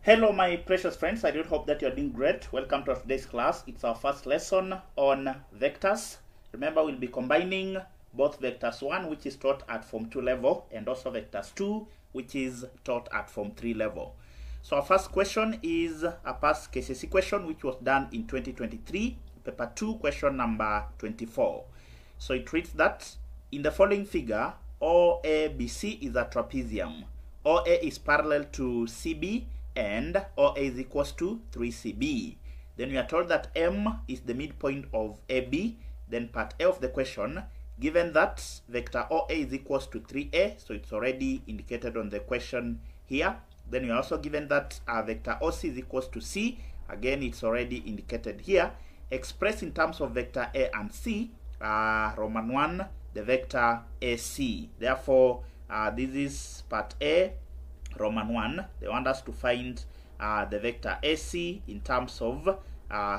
Hello my precious friends, I do hope that you are doing great. Welcome to today's class. It's our first lesson on vectors. Remember, we'll be combining both vectors 1, which is taught at Form 2 level, and also vectors 2, which is taught at Form 3 level. So our first question is a past KCSE question which was done in 2023, paper 2, question number 24. So it reads that in the following figure, OABC is a trapezium. OA is parallel to CB and OA is equals to 3CB. Then we are told that M is the midpoint of AB. Then part A of the question, given that vector OA is equals to 3A, so it's already indicated on the question here. Then we are also given that vector OC is equals to C. Again, it's already indicated here. Expressed in terms of vector A and C, Roman 1, the vector AC. Therefore, this is part A, Roman 1. They want us to find the vector AC in terms of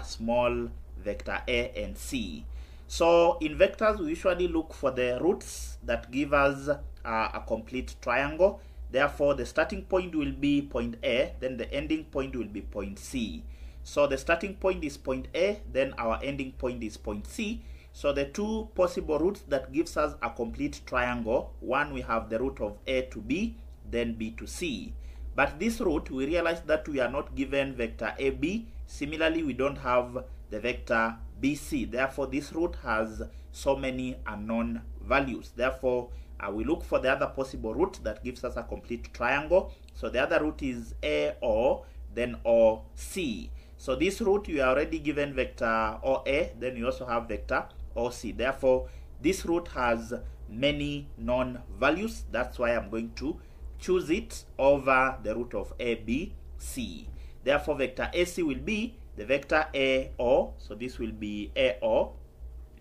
small vector A and C. So in vectors, we usually look for the roots that give us a complete triangle. Therefore, the starting point will be point A, then the ending point will be point C. So the starting point is point A, then our ending point is point C. So the two possible roots that gives us a complete triangle, one, we have the root of A to B, then B to C. But this root, we realize that we are not given vector AB. Similarly, we don't have the vector BC. Therefore, this root has so many unknown values. Therefore, we look for the other possible root that gives us a complete triangle. So the other root is AO, then OC. So this root, you are already given vector OA, then you also have vector OC. Therefore, this root has many known values. That's why I'm going to choose it over the root of ABC. Therefore, vector AC will be the vector AO. So this will be AO,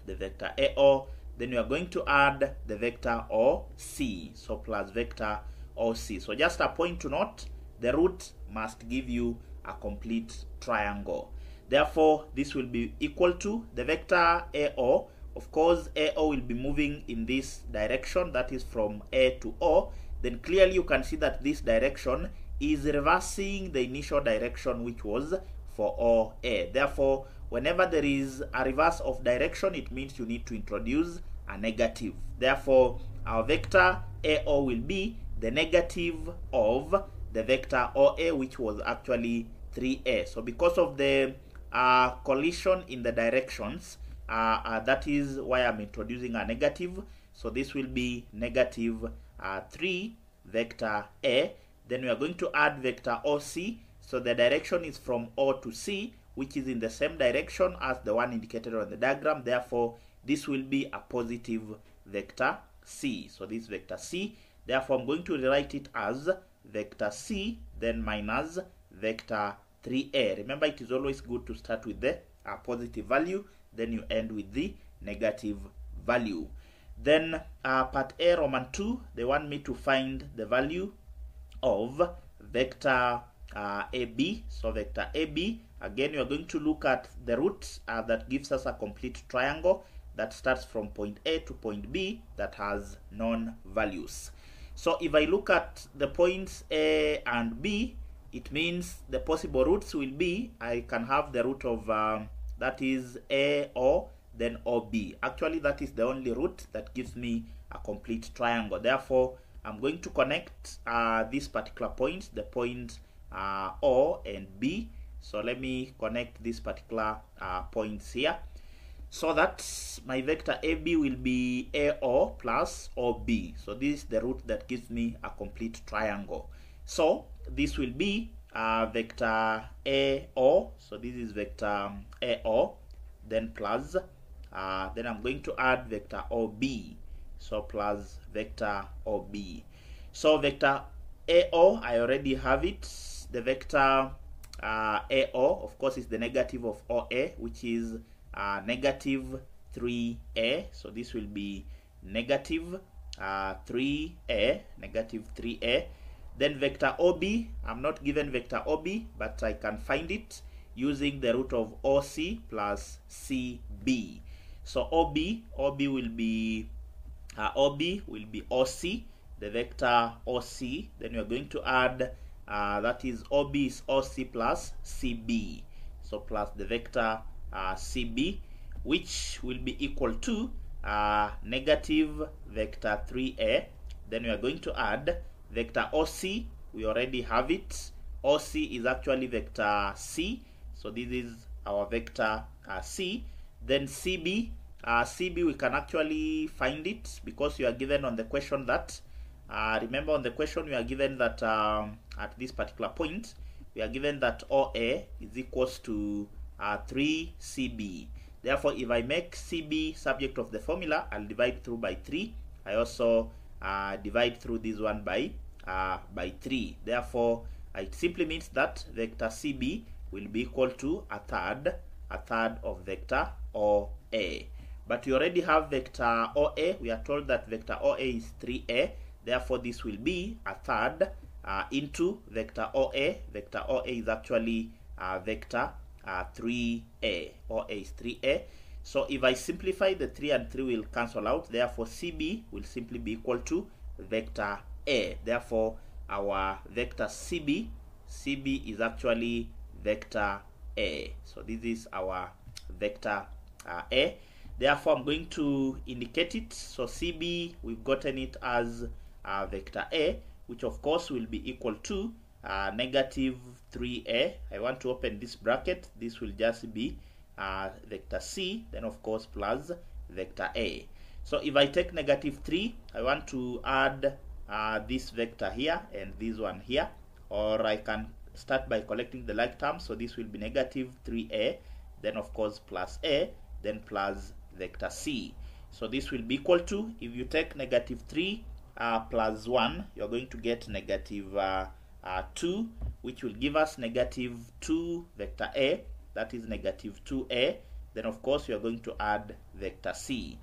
the vector AO. Then we are going to add the vector OC. So plus vector OC. So just a point to note, the root must give you a complete triangle. Therefore, this will be equal to the vector AO. Of course, AO will be moving in this direction, that is from A to O. Then clearly you can see that this direction is reversing the initial direction which was for OA. Therefore, whenever there is a reverse of direction, it means you need to introduce a negative. Therefore, our vector AO will be the negative of the vector OA, which was actually 3A. So because of the collision in the directions, that is why I'm introducing a negative. So this will be negative 3 vector A. Then we are going to add vector OC. So the direction is from O to C, which is in the same direction as the one indicated on the diagram. Therefore, this will be a positive vector C. So this vector C. Therefore, I'm going to rewrite it as vector C, then minus vector 3A. Remember, it is always good to start with the positive value, then you end with the negative value. Then part A, Roman 2, they want me to find the value of vector AB. So vector AB, again, you are going to look at the root that gives us a complete triangle that starts from point A to point B that has known values. So if I look at the points A and B, it means the possible roots will be, I can have the root of, that is AO, then OB. Actually, that is the only root that gives me a complete triangle. Therefore, I'm going to connect this particular point, the point O and B. So let me connect these particular points here. So that my vector AB will be AO plus OB. So this is the root that gives me a complete triangle. So this will be vector AO. So this is vector AO, then plus, then I'm going to add vector OB. So plus vector OB. So vector AO, I already have it. The vector AO, of course, is the negative of OA, which is negative 3A. So this will be negative 3A, negative 3A. Then vector OB, I'm not given vector OB, but I can find it using the root of OC plus CB. So OB will be OC, the vector OC. Then we are going to add that is OB is OC plus CB. So plus the vector CB, which will be equal to negative vector 3A. Then we are going to add vector OC. We already have it. OC is actually vector C. So this is our vector C. Then CB. CB, we can actually find it because you are given on the question that, remember on the question we are given that at this particular point, we are given that OA is equals to 3CB. Therefore, if I make CB subject of the formula, I'll divide through by 3. I also divide through this one by 3. Therefore, it simply means that vector CB will be equal to a third of vector OA. But we already have vector OA. We are told that vector OA is 3A. Therefore, this will be a third into vector OA. Vector OA is actually vector 3A. OA is 3A. So if I simplify, the 3 and 3 will cancel out. Therefore, CB will simply be equal to vector A. Therefore, our vector CB is actually vector A. So this is our vector A. Therefore, I'm going to indicate it. So CB, we've gotten it as vector A, which of course will be equal to negative 3A. I want to open this bracket. This will just be vector C, then of course plus vector A. So if I take negative 3, I want to add this vector here and this one here, or I can start by collecting the like terms. So this will be negative 3A, then of course plus A, then plus vector C. So this will be equal to, if you take negative 3 plus 1, you're going to get negative 2, which will give us negative 2 vector A, that is negative 2A. Then of course you are going to add vector C.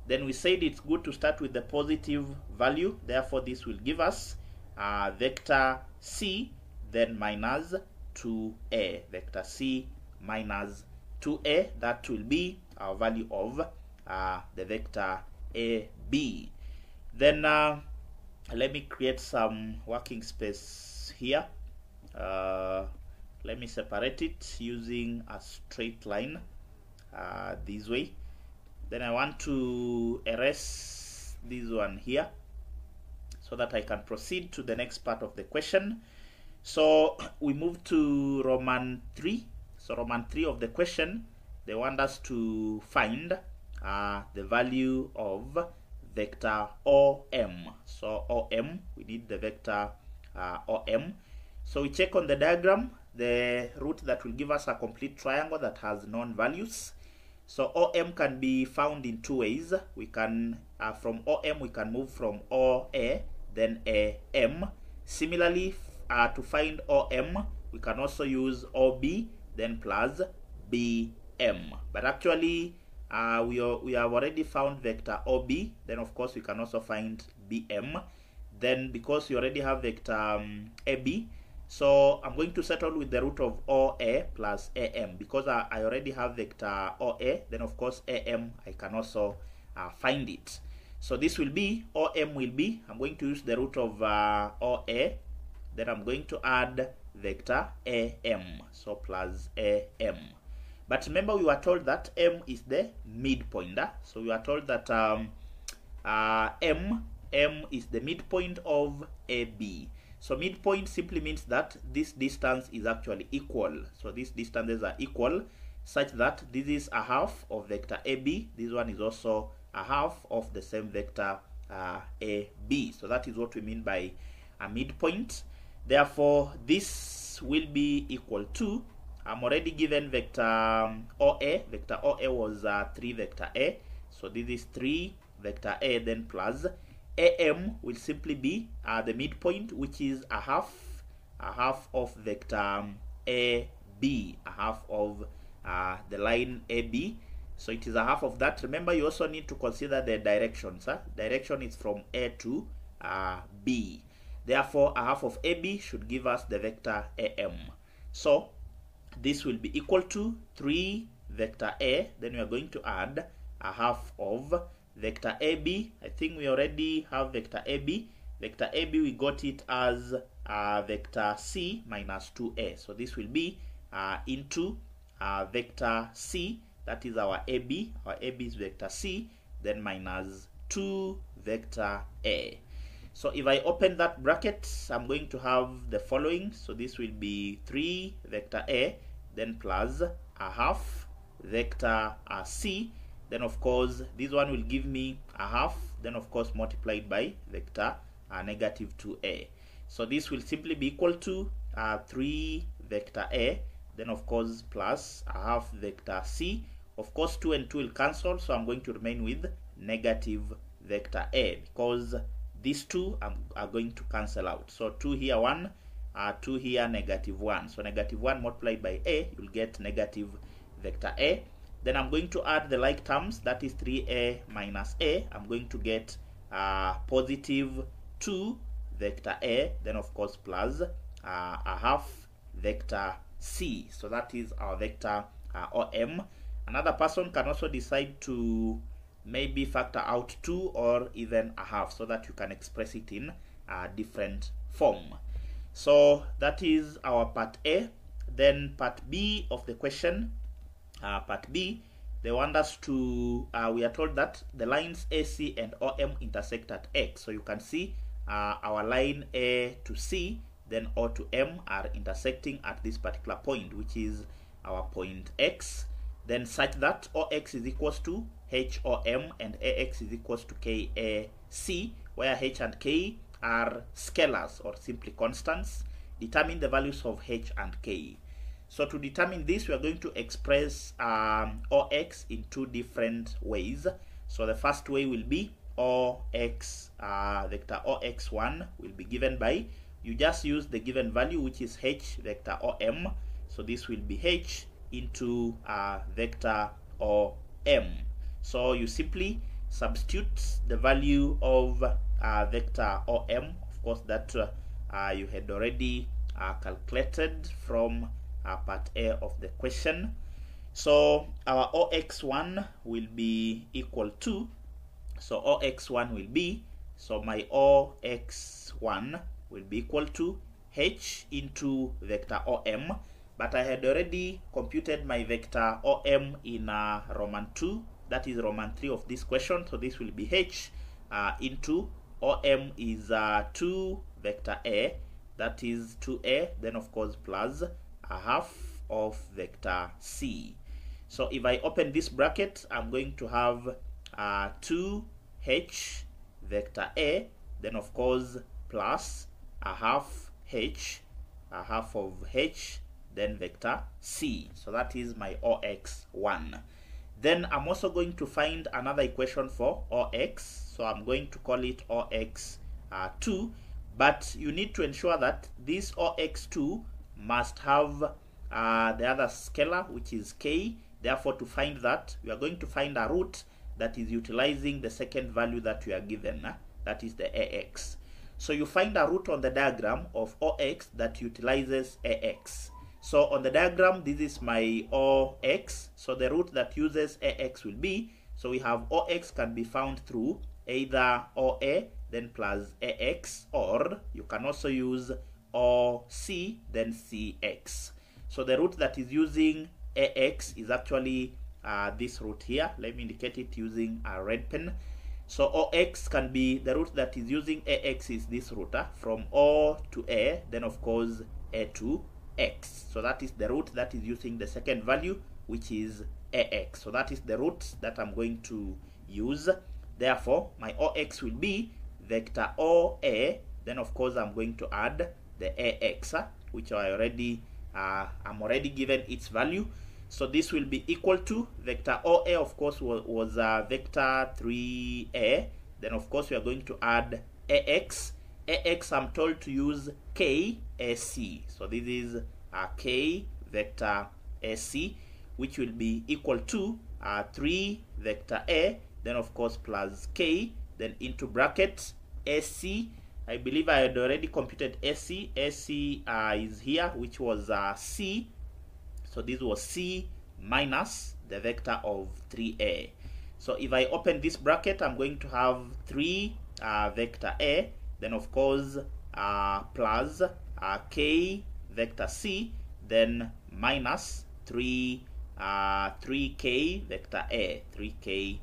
Then we said it's good to start with the positive value. Therefore this will give us vector C, then minus 2A. Vector C minus 2A, that will be our value of the vector AB. Then let me create some working space here. Let me separate it using a straight line this way. Then I want to erase this one here so that I can proceed to the next part of the question. So we move to Roman 3. So Roman 3 of the question, they want us to find the value of vector OM. So OM, we need the vector OM. So we check on the diagram the root that will give us a complete triangle that has known values. So OM can be found in two ways. We can, from OM, we can move from OA, then AM. Similarly, to find OM, we can also use OB, then plus BM. But actually, we have already found vector OB, then of course we can also find BM. Then because we already have vector AB, so I'm going to settle with the root of OA plus AM. Because I already have vector OA, then of course AM, I can also find it. So this will be, OM will be, I'm going to use the root of OA, then I'm going to add vector AM, so plus AM. But remember, we were told that M is the midpoint. So we are told that M is the midpoint of AB. So midpoint simply means that this distance is actually equal. So these distances are equal, such that this is a half of vector AB. This one is also a half of the same vector AB. So that is what we mean by a midpoint. Therefore, this will be equal to, I'm already given vector OA. Vector OA was 3 vector A. So this is 3 vector A, then plus AM will simply be the midpoint, which is a half of vector AB, a half of the line AB. So it is a half of that. Remember, you also need to consider the directions. Direction is from A to B. Therefore, a half of AB should give us the vector AM. So this will be equal to 3 vector A. Then we are going to add a half of vector AB. I think we already have vector AB. Vector AB, we got it as vector c minus 2a. So this will be into vector c, that is our AB. Our AB is vector c, then minus 2 vector a. So if I open that bracket, I'm going to have the following. So this will be 3 vector a, then plus a half vector c. Then of course this one will give me a half, then of course multiplied by vector negative 2a. So this will simply be equal to 3 vector a, then of course plus a half vector c. Of course 2 and 2 will cancel, so I'm going to remain with negative vector a, because these two are going to cancel out. So 2 here 1, 2 here negative 1. So negative 1 multiplied by a, you'll get negative vector a. Then I'm going to add the like terms, that is 3a minus a. I'm going to get positive 2 vector a, then of course plus a half vector c. So that is our vector OM. Another person can also decide to maybe factor out 2 or even a half, so that you can express it in a different form. So that is our part A. Then part B of the question, part B, they want us to, we are told that the lines AC and OM intersect at X. So you can see our line A to C, then O to M are intersecting at this particular point, which is our point X. Then such that OX is equals to HOM and AX is equals to KAC, where H and K are scalars or simply constants. Determine the values of H and K. So to determine this, we are going to express OX in two different ways. So the first way will be OX, vector OX1 will be given by, you just use the given value, which is H vector OM. So this will be H into vector OM. So you simply substitute the value of vector OM, of course that you had already calculated from part A of the question. So our OX1 will be equal to, so OX1 will be, so my OX1 will be equal to H into vector OM, but I had already computed my vector OM in Roman 2, that is Roman 3 of this question. So this will be H into OM is 2 vector A, that is 2A, then of course plus a half of vector C. So if I open this bracket, I'm going to have 2H vector A, then of course plus a half H, a half of H, then vector C. So that is my OX1. Then I'm also going to find another equation for OX. So I'm going to call it OX2. But you need to ensure that this OX2 must have the other scalar, which is K. Therefore, to find that, we are going to find a root that is utilizing the second value that we are given, that is the AX. So you find a root on the diagram of OX that utilizes AX. So on the diagram, this is my OX. So the root that uses AX will be, so we have OX can be found through either OA, then plus AX, or you can also use OC, then CX. So the root that is using AX is actually this root here. Let me indicate it using a red pen. So OX can be, the root that is using AX is this root, from O to A, then of course A to X. So that is the root that is using the second value, which is AX. So that is the root that I'm going to use. Therefore, my OX will be vector OA, then of course I'm going to add the AX, which I already I'm already given its value. So this will be equal to vector OA, of course, was vector 3A. Then of course we are going to add AX. AX I'm told to use KAC. So this is K vector AC, which will be equal to 3 vector A, then of course plus K, then into bracket AC. I believe I had already computed AC. AC is here, which was C. So this was C minus the vector of 3A. So if I open this bracket, I'm going to have 3 vector A, then of course plus k vector c, then minus 3k vector a, 3k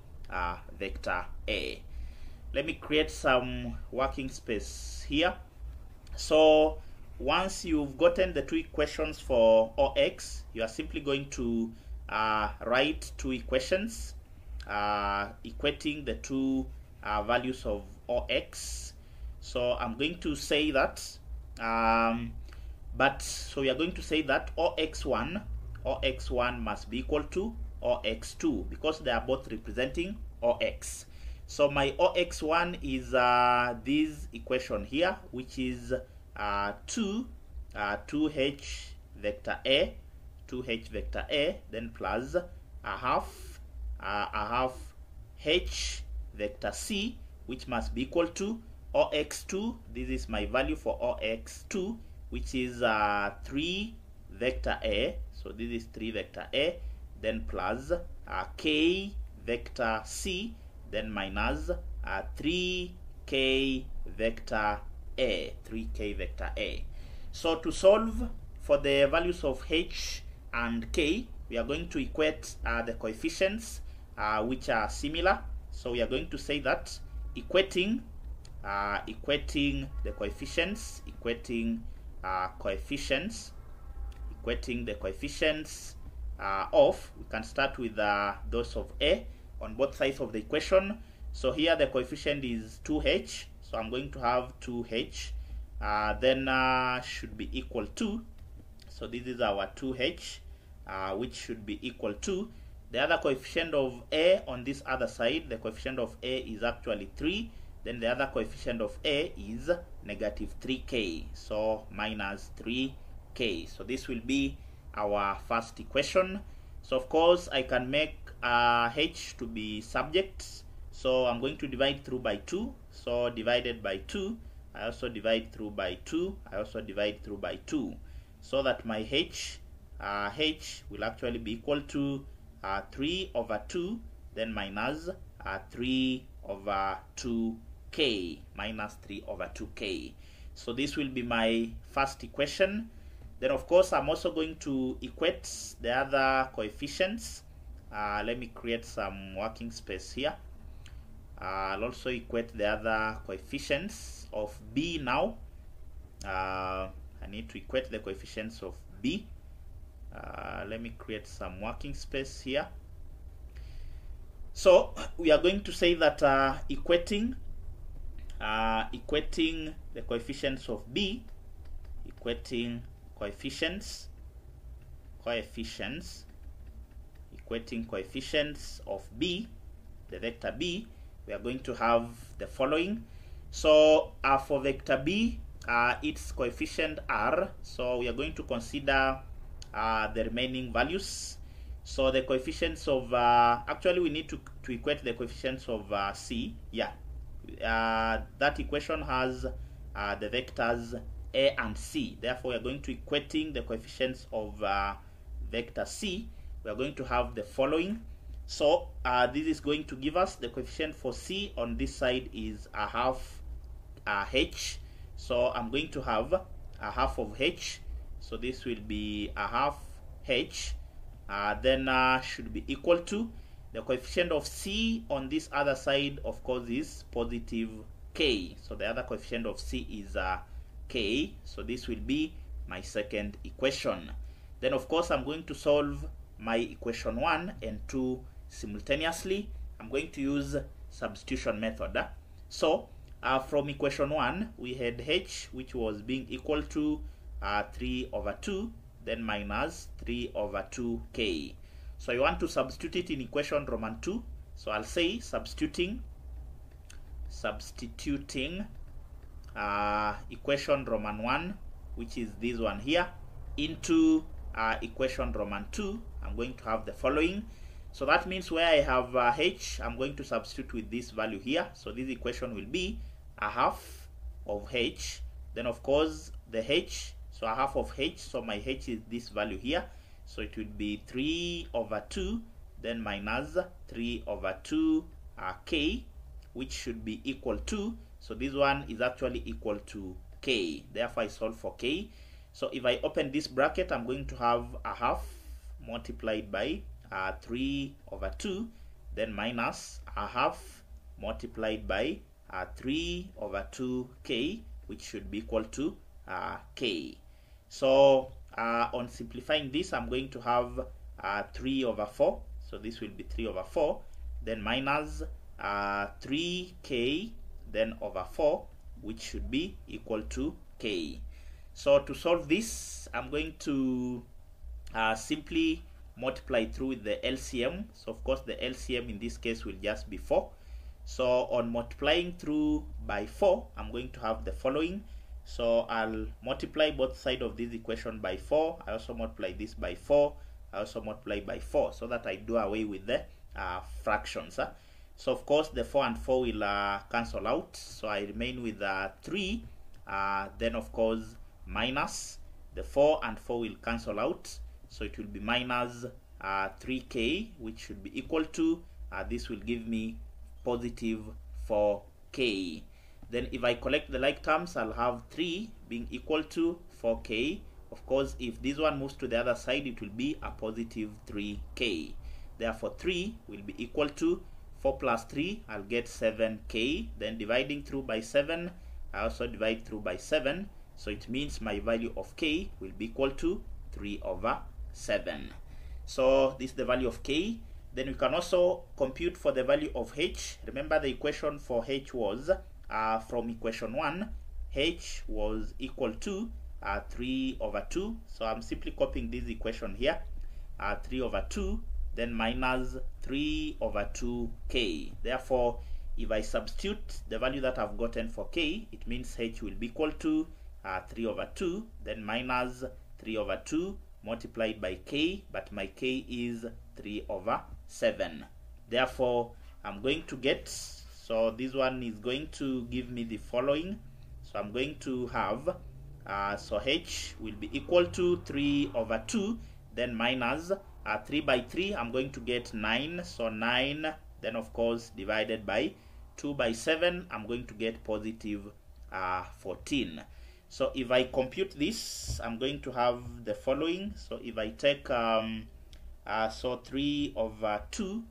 vector a. Let me create some working space here. So once you've gotten the two equations for OX, you are simply going to write two equations equating the two values of OX. So I'm going to say that so we are going to say that OX1 must be equal to OX2 because they are both representing OX. So my OX1 is this equation here, which is 2h vector a, 2h vector a, then plus a half h vector c, which must be equal to OX2. This is my value for OX2, which is 3 vector a. So this is 3 vector a, then plus k vector c, then minus 3k vector a, 3k vector a. So to solve for the values of h and k, we are going to equate the coefficients which are similar. So we are going to say that equating the coefficients, of, we can start with those of a on both sides of the equation. So here the coefficient is 2h, so I'm going to have 2h then should be equal to, so this is our 2h which should be equal to the other coefficient of a on this other side. The coefficient of a is actually 3, then the other coefficient of a is negative 3k, so minus 3k. So this will be our first equation. So of course I can make h to be subjects, so I'm going to divide through by 2. So divided by 2, I also divide through by 2, I also divide through by 2, so that my h will actually be equal to 3 over 2, then minus 3 over 2k, minus 3 over 2k. So this will be my first equation. Then of course I'm also going to equate the other coefficients. Let me create some working space here. I'll also equate the other coefficients of b now. I need to equate the coefficients of b. Let me create some working space here. So we are going to say that equating the coefficients of b, equating coefficients of b, the vector b, we are going to have the following. So for vector b, its coefficient r, so we are going to consider the remaining values. So the coefficients of actually we need to equate the coefficients of c. Yeah, that equation has the vectors a and c. Therefore we are going to equating the coefficients of vector c. We are going to have the following. So this is going to give us the coefficient for c on this side is a half h. So I'm going to have a half of h. So this will be a half h. Then should be equal to the coefficient of c on this other side, of course, is positive k. So the other coefficient of c is k. So this will be my second equation. Then of course I'm going to solve my equation 1 and 2 simultaneously. I'm going to use substitution method. So from equation 1 we had h, which was being equal to 3 over 2, then minus 3 over 2k. So I want to substitute it in equation Roman 2. So I'll say substituting equation Roman 1, which is this one here, into equation Roman 2. I'm going to have the following. So that means where I have h, I'm going to substitute with this value here. So this equation will be a half of h, then of course the h, so a half of h, so my h is this value here. So it will be 3 over 2, then minus 3 over 2 k, which should be equal to, so this one is actually equal to k. Therefore I solve for k. So if I open this bracket, I'm going to have a half multiplied by 3 over 2, then minus a half multiplied by 3 over 2k, which should be equal to k. So on simplifying this, I'm going to have 3 over 4. So this will be 3 over 4, then minus 3k, then over 4, which should be equal to k. So to solve this, I'm going to simply multiply through with the LCM. So of course the LCM in this case will just be 4. So on multiplying through by 4, I'm going to have the following. So I'll multiply both sides of this equation by 4. I also multiply this by 4. I also multiply by 4, so that I do away with the fractions. So of course the 4 and 4 will cancel out. So I remain with 3. Then of course minus the 4 and 4 will cancel out. So it will be minus 3k, which should be equal to, this will give me positive 4k. Then if I collect the like terms, I'll have 3 being equal to 4k. Of course, if this one moves to the other side, it will be a positive 3k. Therefore 3 will be equal to 4 plus 3, I'll get 7k. Then dividing through by 7, I also divide through by 7. So it means my value of k will be equal to 3 over 7. So this is the value of k. Then we can also compute for the value of h. Remember the equation for h was from equation 1, h was equal to 3 over 2. So I'm simply copying this equation here, 3 over 2, then minus 3 over 2k. Therefore, if I substitute the value that I've gotten for k, it means h will be equal to 3 over 2, then minus 3 over 2 multiplied by k, but my k is 3 over 7. Therefore, I'm going to get, so this one is going to give me the following. So I'm going to have, so h will be equal to 3 over 2, then minus 3 by 3, I'm going to get 9. So 9, then of course divided by 2 by 7, I'm going to get positive 14. So if I compute this, I'm going to have the following. So if I take so 3 over 2,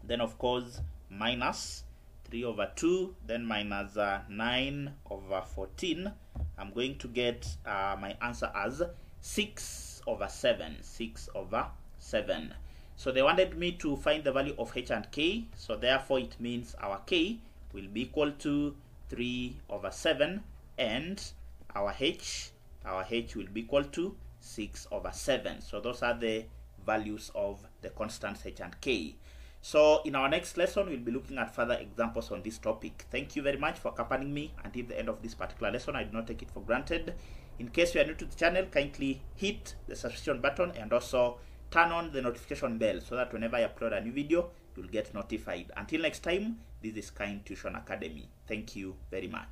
then of course minus 3 over 2, then minus 9 over 14, I'm going to get my answer as 6 over 7. 6 over 7. So they wanted me to find the value of h and k. So therefore it means our k will be equal to 3 over 7, and our h will be equal to 6 over 7. So those are the values of the constants h and k. So in our next lesson, we'll be looking at further examples on this topic. Thank you very much for accompanying me until the end of this particular lesson. I do not take it for granted. In case you are new to the channel, kindly hit the subscription button and also turn on the notification bell so that whenever I upload a new video, you'll get notified. Until next time, this is Kind Tuition Academy. Thank you very much.